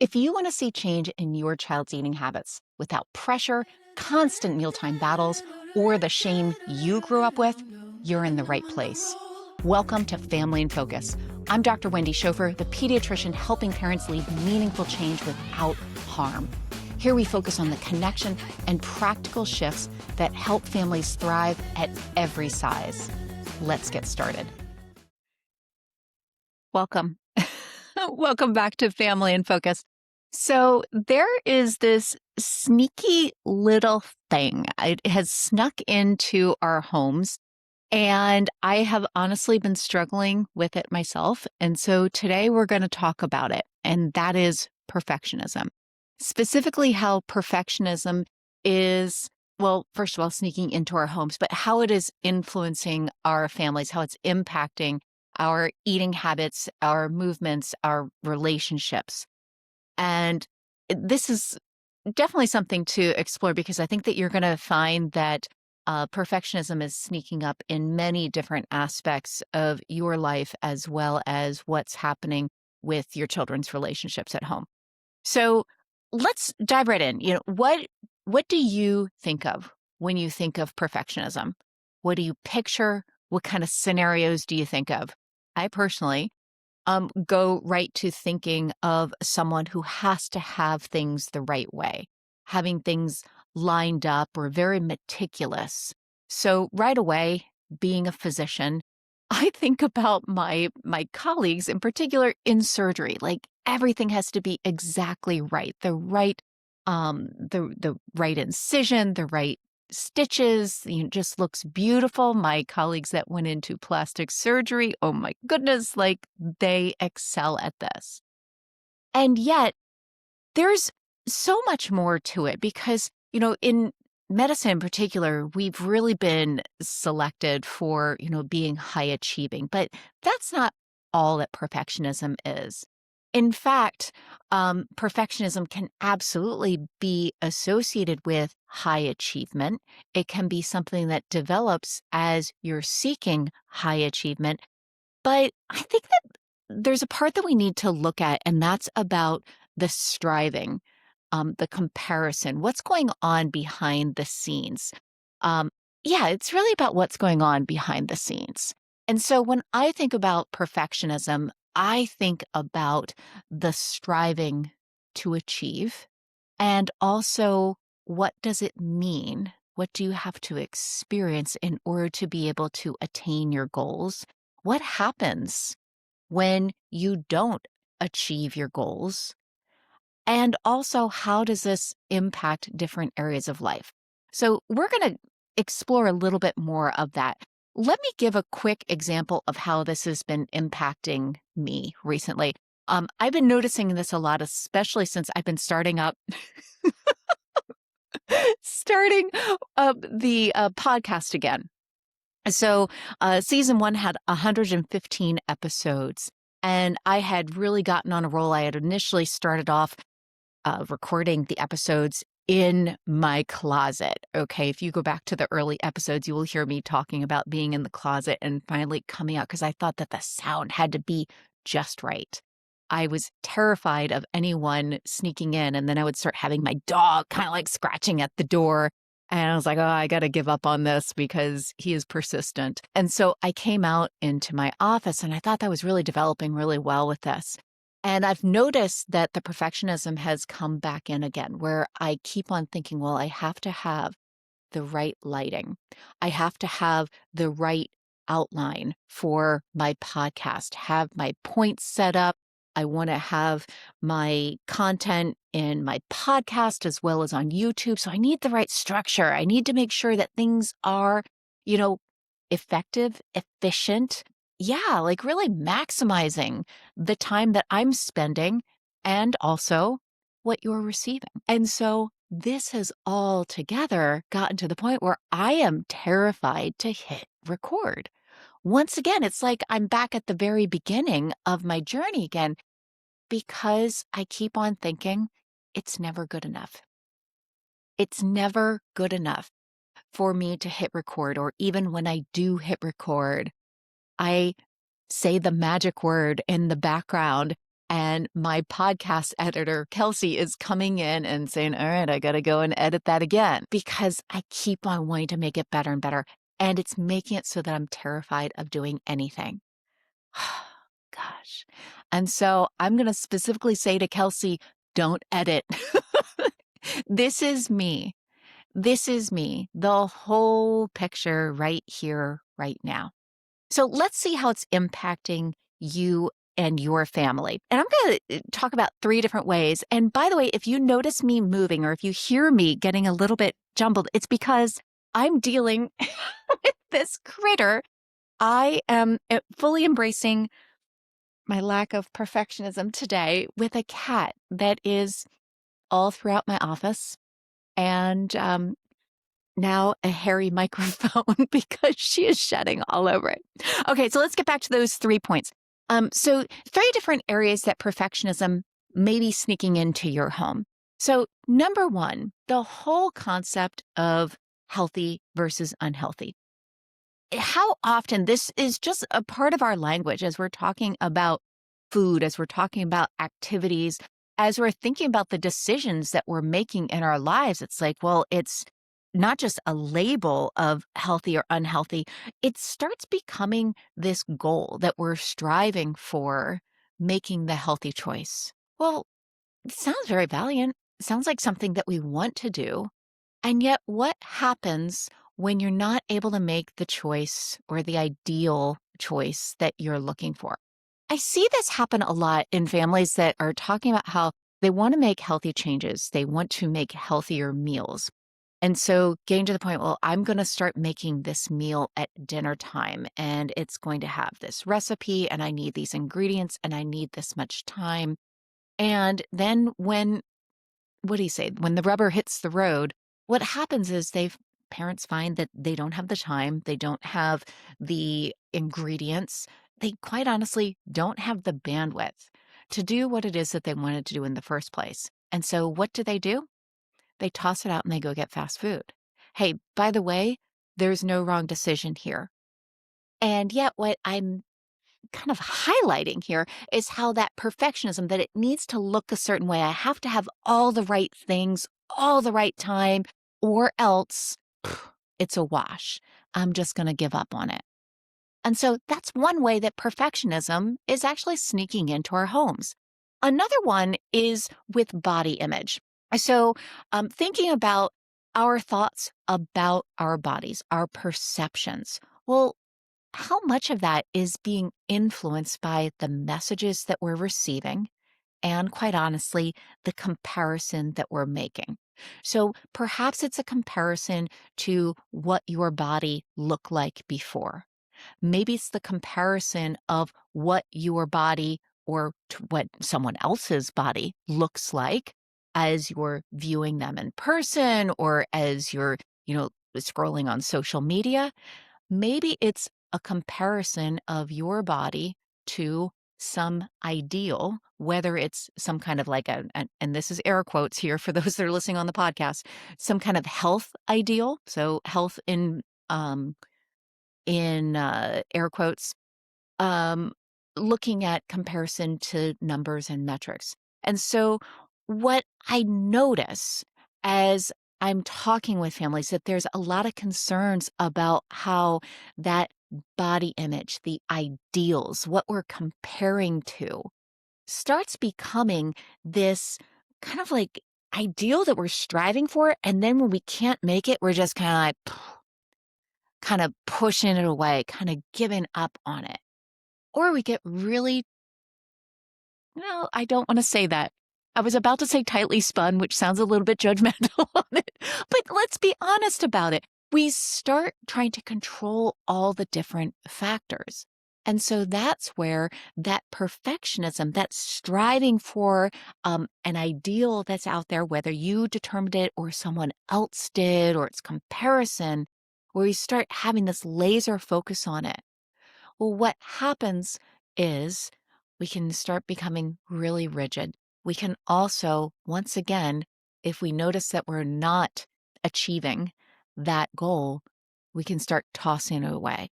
If you want to see change in your child's eating habits without pressure, constant mealtime battles, or the shame you grew up with, you're in the right place. Welcome to Family in Focus. I'm Dr. Wendy Schofer, the pediatrician helping parents lead meaningful change without harm. Here we focus on the connection and practical shifts that help families thrive at every size. Let's get started. Welcome. Welcome back to Family in Focus. So there is this sneaky little thing. It has snuck into our homes, and I have honestly been struggling with it myself. And so today we're going to talk about it, and that is perfectionism. Specifically, how perfectionism is, well, first of all, sneaking into our homes, but how it is influencing our families, how it's impacting our eating habits, our movements, our relationships. And this is definitely something to explore because I think that you're going to find that perfectionism is sneaking up in many different aspects of your life, as well as what's happening with your children's relationships at home. So let's dive right in. What do you think of when you think of perfectionism? What do you picture? What kind of scenarios do you think of? I personally go right to thinking of someone who has to have things the right way, having things lined up or very meticulous. So right away, being a physician, I think about my colleagues in particular in surgery. Like everything has to be exactly right, the right incision, the right stitches, just looks beautiful. My colleagues that went into plastic surgery, oh my goodness, like they excel at this. And yet there's so much more to it because, in medicine in particular, we've really been selected for, being high achieving, but that's not all that perfectionism is. In fact, perfectionism can absolutely be associated with high achievement. It can be something that develops as you're seeking high achievement. But I think that there's a part that we need to look at, and that's about the striving, the comparison, what's going on behind the scenes. Um, yeah, it's really about what's going on behind the scenes. And so when I think about perfectionism, I think about the striving to achieve and also what does it mean? What do you have to experience in order to be able to attain your goals? What happens when you don't achieve your goals? And also, how does this impact different areas of life? So, we're going to explore a little bit more of that. Let me give a quick example of how this has been impacting me recently. I've been noticing this a lot, especially since I've been starting the podcast again. So, season one had 115 episodes, and I had really gotten on a roll. I had initially started off recording the episodes in my closet. Okay. If you go back to the early episodes, you will hear me talking about being in the closet and finally coming out because I thought that the sound had to be just right. I was terrified of anyone sneaking in, and then I would start having my dog kind of like scratching at the door. And I was like, oh, I got to give up on this because he is persistent. And so I came out into my office and I thought that was really developing really well with this. And I've noticed that the perfectionism has come back in again, where I keep on thinking, well, I have to have the right lighting. I have to have the right outline for my podcast, have my points set up. I want to have my content in my podcast as well as on YouTube. So I need the right structure. I need to make sure that things are, you know, effective, efficient. Yeah, like really maximizing the time that I'm spending and also what you're receiving. And so this has all together gotten to the point where I am terrified to hit record. Once again, it's like I'm back at the very beginning of my journey again because I keep on thinking it's never good enough. It's never good enough for me to hit record, or even when I do hit record, I say the magic word in the background And my podcast editor, Kelsey, is coming in and saying, all right, I got to go and edit that again because I keep on wanting to make it better and better. And it's making it so that I'm terrified of doing anything. Gosh. And so I'm going to specifically say to Kelsey, don't edit. This is me. This is me, the whole picture right here, right now. So let's see how it's impacting you and your family. And I'm going to talk about 3 different ways. And by the way, if you notice me moving or if you hear me getting a little bit jumbled, it's because I'm dealing with this critter. I am fully embracing my lack of perfectionism today with a cat that is all throughout my office. And now a hairy microphone because she is shedding all over it. Okay, so let's get back to those 3 points. So 3 different areas that perfectionism may be sneaking into your home. So number 1, the whole concept of healthy versus unhealthy. How often this is just a part of our language as we're talking about food, as we're talking about activities, as we're thinking about the decisions that we're making in our lives. It's like, well, it's not just a label of healthy or unhealthy. It starts becoming this goal that we're striving for, making the healthy choice. Well, it sounds very valiant. It sounds like something that we want to do. And yet, what happens when you're not able to make the choice or the ideal choice that you're looking for? I see this happen a lot in families that are talking about how they want to make healthy changes. They want to make healthier meals. And so getting to the point, well, I'm going to start making this meal at dinner time and it's going to have this recipe and I need these ingredients and I need this much time. And then what do you say? When the rubber hits the road, what happens is parents find that they don't have the time, they don't have the ingredients, they quite honestly don't have the bandwidth to do what it is that they wanted to do in the first place. And so what do? They toss it out and they go get fast food. Hey, by the way, there's no wrong decision here. And yet what I'm kind of highlighting here is how that perfectionism, that it needs to look a certain way. I have to have all the right things, all the right time, or else it's a wash. I'm just going to give up on it. And so that's one way that perfectionism is actually sneaking into our homes. Another one is with body image. So, thinking about our thoughts about our bodies, our perceptions. Well, how much of that is being influenced by the messages that we're receiving and, quite honestly, the comparison that we're making? So perhaps it's a comparison to what your body looked like before. Maybe it's the comparison of what your body or to what someone else's body looks like as you're viewing them in person or as you're, scrolling on social media. Maybe it's a comparison of your body to some ideal, whether it's some kind of like and this is air quotes here for those that are listening on the podcast, some kind of health ideal. So health in air quotes, um, looking at comparison to numbers and metrics. And so, what I notice as I'm talking with families that there's a lot of concerns about how that body image, the ideals, what we're comparing to, starts becoming this kind of like ideal that we're striving for. And then when we can't make it, we're just kind of like, kind of pushing it away, kind of giving up on it. Or we get really, no, I don't want to say that. I was about to say tightly spun, which sounds a little bit judgmental on it, but let's be honest about it. We start trying to control all the different factors. And so that's where that perfectionism, that striving for an ideal that's out there, whether you determined it or someone else did, or it's comparison, where we start having this laser focus on it. Well, what happens is we can start becoming really rigid. We can also, once again, if we notice that we're not achieving that goal, we can start tossing it away.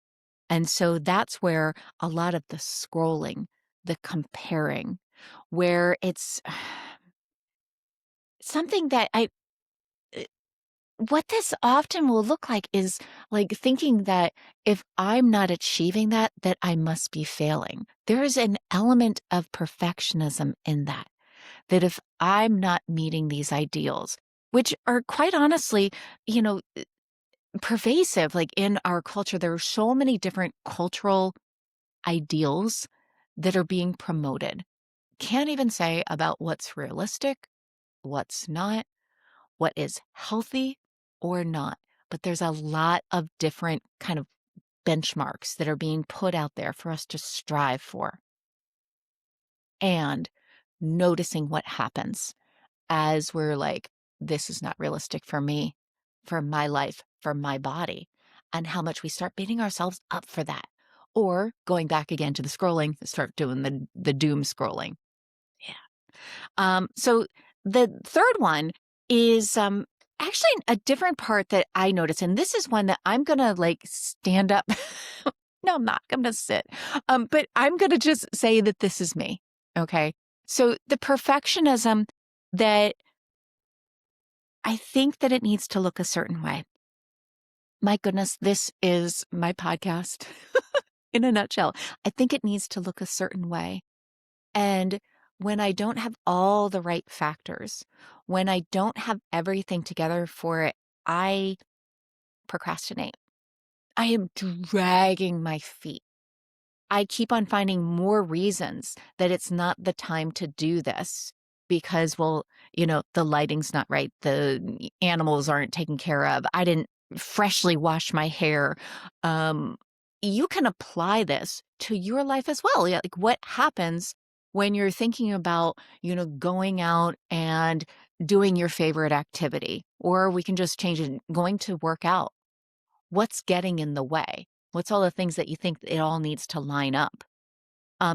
And so that's where a lot of the scrolling, the comparing, where it's something that uh, what this often will look like is like thinking that if I'm not achieving that, that I must be failing. There is an element of perfectionism in that, that if I'm not meeting these ideals, which are quite honestly, you know, pervasive, like in our culture, there are so many different cultural ideals that are being promoted. Can't even say about what's realistic, what's not, what is healthy or not. But there's a lot of different kind of benchmarks that are being put out there for us to strive for. And noticing what happens as we're like, this is not realistic for me, for my life, for my body, and how much we start beating ourselves up for that. Or going back again to the scrolling, start doing the doom scrolling. Yeah. So the third one is actually a different part that I notice, and this is one that I'm gonna like stand up. No, I'm not. I'm gonna sit. But I'm gonna just say that this is me. Okay. So the perfectionism that I think that it needs to look a certain way. My goodness, this is my podcast in a nutshell. I think it needs to look a certain way. And when I don't have all the right factors, when I don't have everything together for it, I procrastinate. I am dragging my feet. I keep on finding more reasons that it's not the time to do this because, well, the lighting's not right. The animals aren't taken care of. I didn't freshly wash my hair. Um, you can apply this to your life as well. Yeah, like what happens when you're thinking about, going out and doing your favorite activity, or we can just change it, going to work out. What's getting in the way? What's all the things that you think it all needs to line up?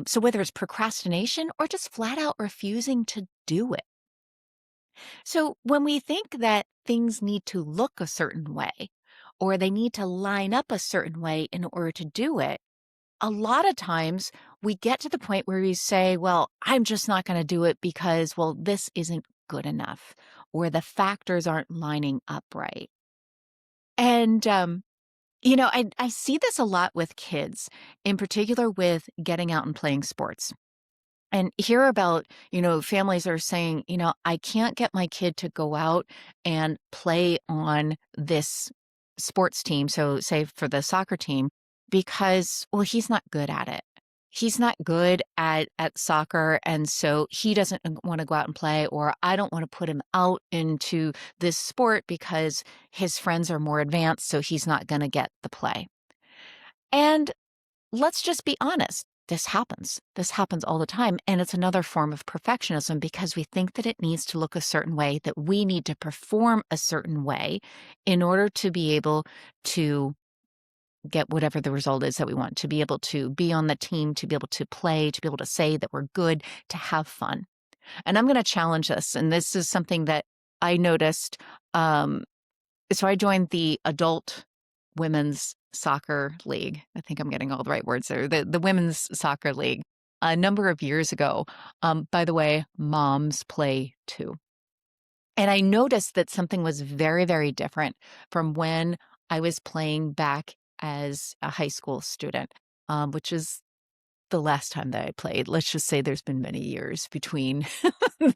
So whether it's procrastination or just flat out refusing to do it. So when we think that things need to look a certain way or they need to line up a certain way in order to do it, a lot of times we get to the point where we say, well, I'm just not going to do it because, well, this isn't good enough or the factors aren't lining up right. And I see this a lot with kids, in particular with getting out and playing sports. And hear about, families are saying, I can't get my kid to go out and play on this sports team. So, say for the soccer team, because, well, he's not good at it. He's not good at soccer. And so he doesn't want to go out and play, or I don't want to put him out into this sport because his friends are more advanced. So he's not going to get the play. And let's just be honest. This happens. This happens all the time. And it's another form of perfectionism because we think that it needs to look a certain way, that we need to perform a certain way in order to be able to get whatever the result is that we want, to be able to be on the team, to be able to play, to be able to say that we're good, to have fun. And I'm going to challenge this. And this is something that I noticed. Um, so I joined the adult women's soccer league. I think I'm getting all the right words there. The women's soccer league a number of years ago. By the way, moms play too. And I noticed that something was very, very different from when I was playing back as a high school student, which is the last time that I played. Let's just say there's been many years between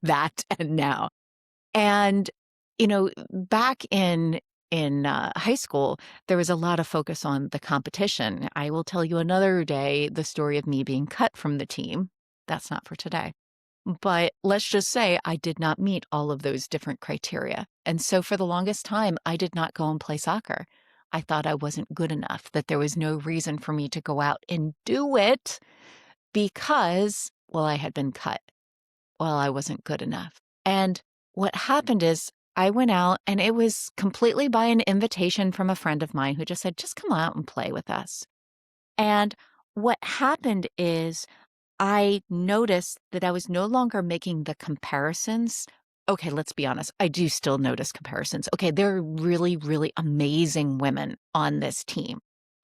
that and now. And, back in high school, there was a lot of focus on the competition. I will tell you another day the story of me being cut from the team. That's not for today. But let's just say I did not meet all of those different criteria. And so for the longest time, I did not go and play soccer. I thought I wasn't good enough, that there was no reason for me to go out and do it because, well, I had been cut. Well, I wasn't good enough. And what happened is I went out and it was completely by an invitation from a friend of mine who just said, just come out and play with us. And what happened is I noticed that I was no longer making the comparisons. Okay, let's be honest. I do still notice comparisons. Okay, there are really, really amazing women on this team.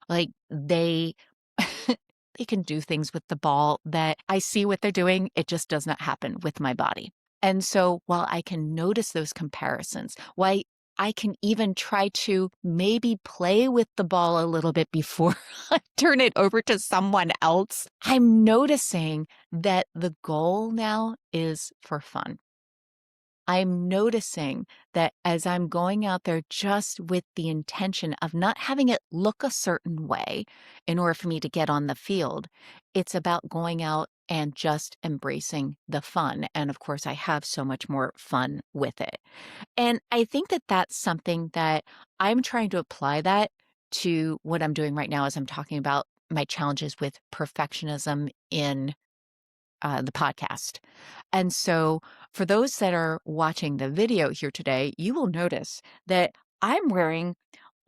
Like they they can do things with the ball that I see what they're doing. It just does not happen with my body. And so while I can notice those comparisons, why I can even try to maybe play with the ball a little bit before I turn it over to someone else, I'm noticing that the goal now is for fun. I'm noticing that as I'm going out there just with the intention of not having it look a certain way in order for me to get on the field, it's about going out and just embracing the fun. And of course, I have so much more fun with it. And I think that that's something that I'm trying to apply that to what I'm doing right now as I'm talking about my challenges with perfectionism in the podcast. And so, for those that are watching the video here today, you will notice that I'm wearing,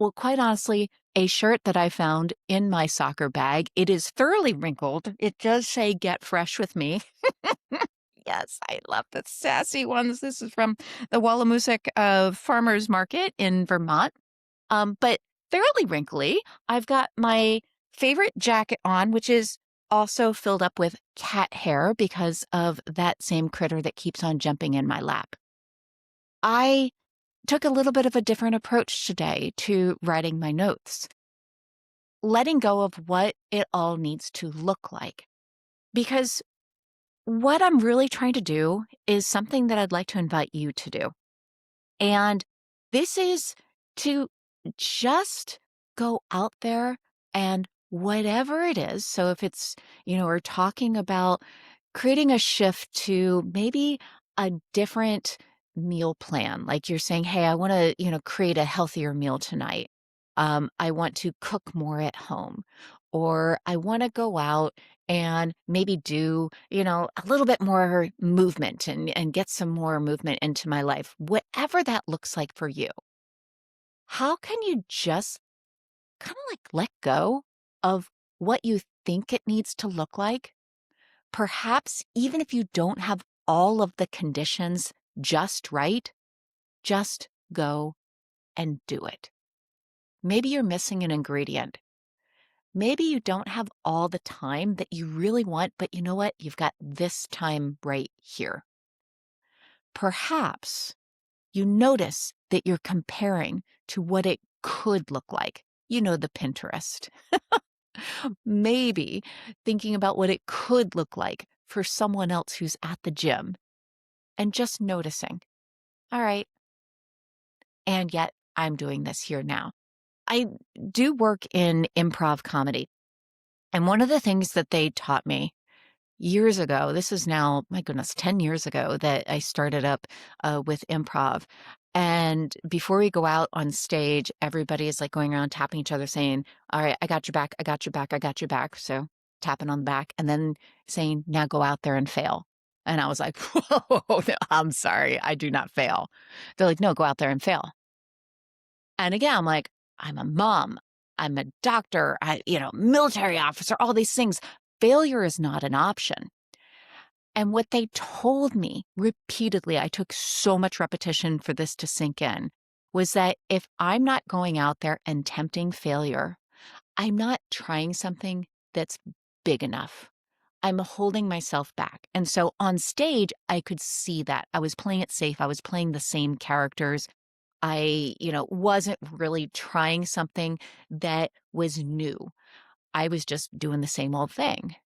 well, quite honestly, a shirt that I found in my soccer bag. It is thoroughly wrinkled. It does say "Get fresh with me." Yes, I love the sassy ones. This is from the Wallamoosic Farmers Market in Vermont. But fairly wrinkly. I've got my favorite jacket on, which is also filled up with cat hair because of that same critter that keeps on jumping in my lap. I took a little bit of a different approach today to writing my notes, letting go of what it all needs to look like. Because what I'm really trying to do is something that I'd like to invite you to do. And this is to just go out there and whatever it is. So if it's, we're talking about creating a shift to maybe a different meal plan. Like you're saying, hey, I want to, create a healthier meal tonight. I want to cook more at home, or I want to go out and maybe do, a little bit more movement and get some more movement into my life, whatever that looks like for you. How can you just kind of like let go of what you think it needs to look like? Perhaps even if you don't have all of the conditions just right, just go and do it. Maybe you're missing an ingredient. Maybe you don't have all the time that you really want, but you know what? You've got this time right here. Perhaps you notice that you're comparing to what it could look like. The Pinterest. Maybe thinking about what it could look like for someone else who's at the gym and just noticing, all right, and yet I'm doing this here now. I do work in improv comedy. And one of the things that they taught me years ago, this is now, my goodness, 10 years ago that I started up with improv. And before we go out on stage, everybody is like going around tapping each other saying, all right, I got your back, I got your back, I got your back. So tapping on the back and then saying, now go out there and fail. And I was like, whoa, no, I'm sorry, I do not fail. They're like, no, go out there and fail. And again, I'm like, I'm a mom, I'm a doctor, military officer, all these things. Failure is not an option. And what they told me repeatedly, I took so much repetition for this to sink in, was that if I'm not going out there and tempting failure, I'm not trying something that's big enough. I'm holding myself back. And so on stage, I could see that. I was playing it safe. I was playing the same characters. I, wasn't really trying something that was new. I was just doing the same old thing.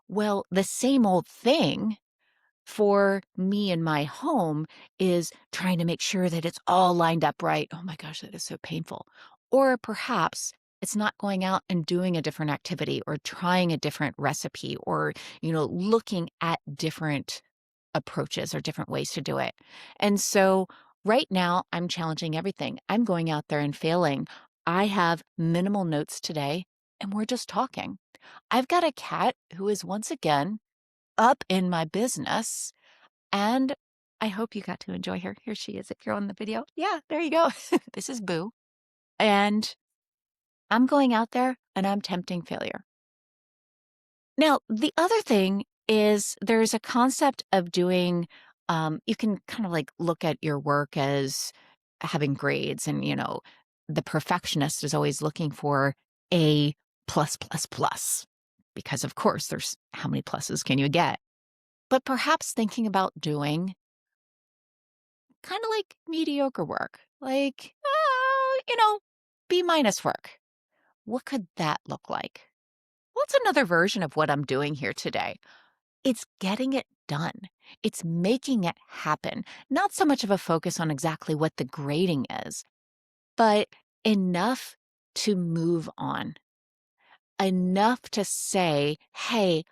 Well, the same old thing for me in my home is trying to make sure that it's all lined up right. Oh my gosh, that is so painful. Or perhaps it's not going out and doing a different activity or trying a different recipe or, looking at different approaches or different ways to do it. And so right now I'm challenging everything. I'm going out there and failing. I have minimal notes today and we're just talking. I've got a cat who is once again up in my business. And I hope you got to enjoy her. Here she is if you're on the video. Yeah, there you go. This is Boo. And I'm going out there and I'm tempting failure. Now, the other thing is there's a concept of doing, you can kind of like look at your work as having grades and, the perfectionist is always looking for A plus plus plus. because of course there's how many pluses can you get? But perhaps thinking about doing kind of like mediocre work, like, B minus work. What could that look like? What's another version of what I'm doing here today? It's getting it done. It's making it happen. Not so much of a focus on exactly what the grading is, but enough to move on, enough to say, hey,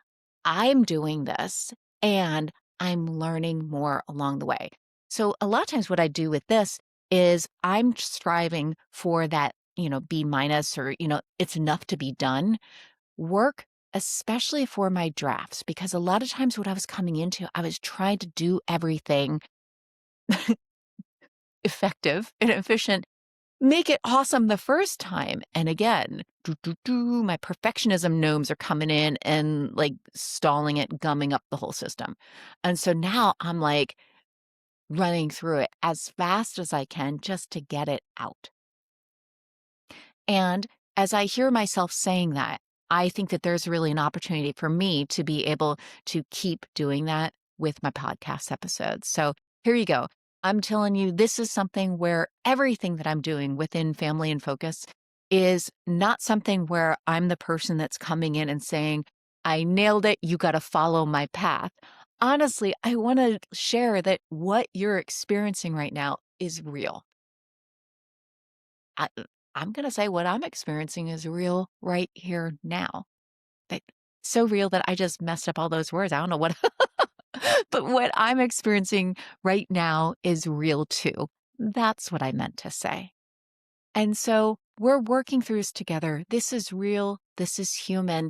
I'm doing this and I'm learning more along the way. So a lot of times what I do with this is I'm striving for that, B minus or, it's enough to be done work, especially for my drafts, because a lot of times what I was coming into, I was trying to do everything effective and efficient, make it awesome the first time. And again, my perfectionism gnomes are coming in and like stalling it, gumming up the whole system. And so now I'm like running through it as fast as I can just to get it out. And as I hear myself saying that, I think that there's really an opportunity for me to be able to keep doing that with my podcast episodes. So here you go. I'm telling you, this is something where everything that I'm doing within Family in Focus is not something where I'm the person that's coming in and saying, I nailed it. You got to follow my path. Honestly, I want to share that what you're experiencing right now is real. I'm going to say what I'm experiencing is real right here now. That so real that I just messed up all those words. I don't know what, but what I'm experiencing right now is real too. That's what I meant to say. And so we're working through this together. This is real. This is human.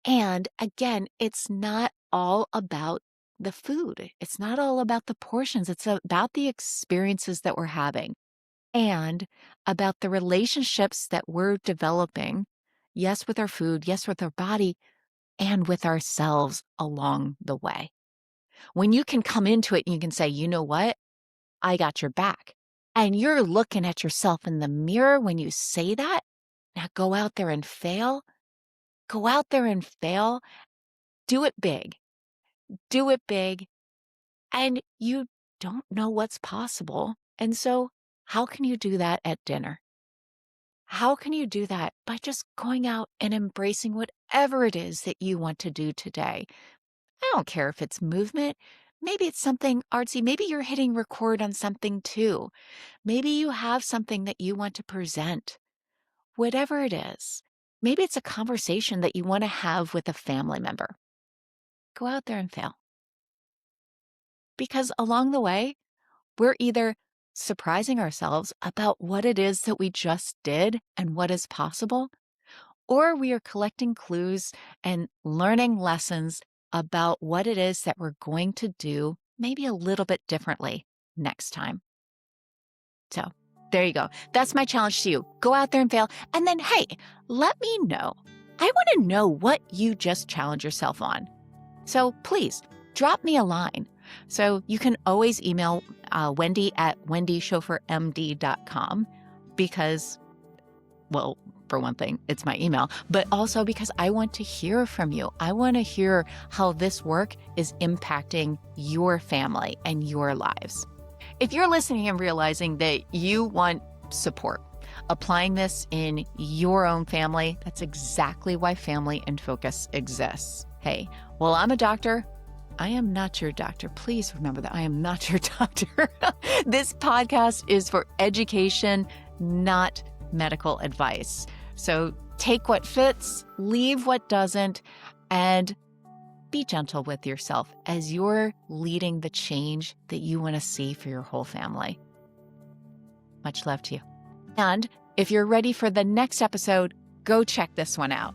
And again, it's not all about the food. It's not all about the portions. It's about the experiences that we're having and about the relationships that we're developing, yes, with our food, yes, with our body, and with ourselves along the way. When you can come into it and you can say, you know what? I got your back. And you're looking at yourself in the mirror when you say that. Now go out there and fail. Go out there and fail. Do it big. Do it big. And you don't know what's possible. And so, how can you do that at dinner? How can you do that? By just going out and embracing whatever it is that you want to do today. I don't care if it's movement. Maybe it's something artsy. Maybe you're hitting record on something too. Maybe you have something that you want to present. Whatever it is. Maybe it's a conversation that you want to have with a family member. Go out there and fail. Because along the way, we're either surprising ourselves about what it is that we just did and what is possible, or we are collecting clues and learning lessons about what it is that we're going to do maybe a little bit differently next time. So there you go. That's my challenge to you. Go out there and fail. And then, hey, let me know. I want to know what you just challenge yourself on. So please drop me a line. So you can always email Wendy at wendychauffeurmd.com because, well, for one thing, it's my email, but also because I want to hear from you. I want to hear how this work is impacting your family and your lives. If you're listening and realizing that you want support, applying this in your own family, that's exactly why Family in Focus exists. Hey, well, I'm a doctor. I am not your doctor. Please remember that I am not your doctor. This podcast is for education, not medical advice. So take what fits, leave what doesn't, and be gentle with yourself as you're leading the change that you want to see for your whole family. Much love to you. And if you're ready for the next episode, go check this one out.